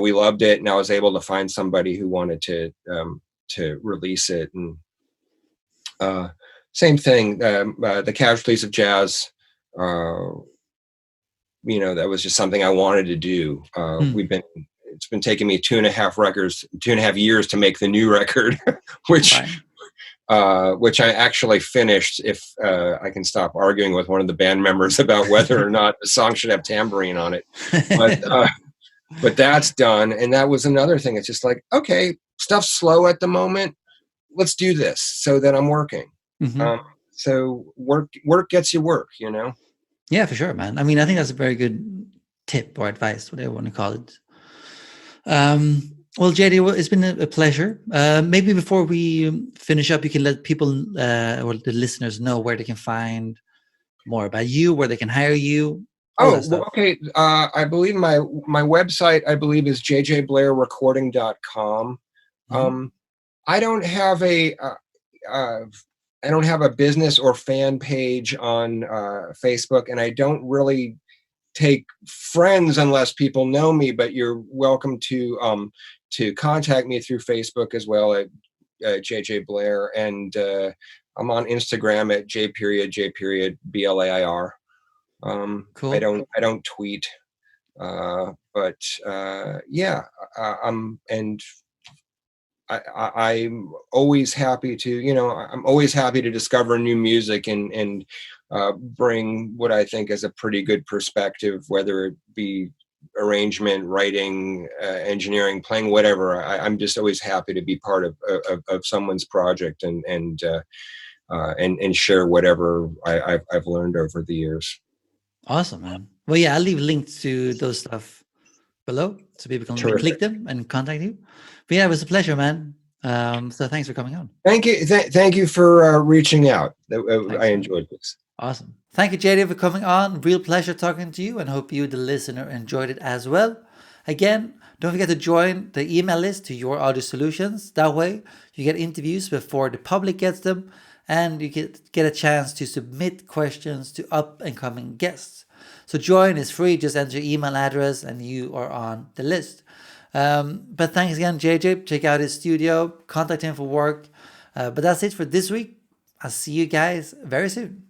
we loved it, and I was able to find somebody who wanted to release it. And same thing, the Casualties of Jazz. That was just something I wanted to do. It's been taking me 2.5 years to make the new record, which I actually finished. If I can stop arguing with one of the band members about whether or not the song should have tambourine on it, but that's done. And that was another thing. It's just like, okay, stuff's slow at the moment. Let's do this. So that I'm working. So work gets you work, Yeah, for sure, man. I mean, I think that's a very good tip or advice, whatever you want to call it. Well, JD, it's been a pleasure. Maybe before we finish up, you can let people or the listeners know where they can find more about you, where they can hire you. Okay. I believe my website, is jjblairrecording.com. I don't have a business or fan page on Facebook, and I don't really take friends unless people know me, but you're welcome to contact me through Facebook as well at JJ Blair, and I'm on Instagram at J.Blair. Cool. I don't tweet, but I'm always happy to, I'm always happy to discover new music and bring what I think is a pretty good perspective, whether it be arrangement, writing, engineering, playing, whatever. I'm just always happy to be part of someone's project and share whatever I've learned over the years. Awesome, man. Well, yeah, I'll leave links to those stuff below so people can Terrific. click them and contact you. But yeah, it was a pleasure, man. So thanks for coming on. Thank you. Thank you for reaching out. Thanks, I enjoyed this. Awesome. Thank you, JD, for coming on. Real pleasure talking to you, and hope you, the listener, enjoyed it as well. Again, don't forget to join the email list to Your Audio Solutions. That way, you get interviews before the public gets them, and you get a chance to submit questions to up-and-coming guests. So join is free. Just enter your email address, and you are on the list. But thanks again, JJ. Check out his studio. Contact him for work. But that's it for this week. I'll see you guys very soon.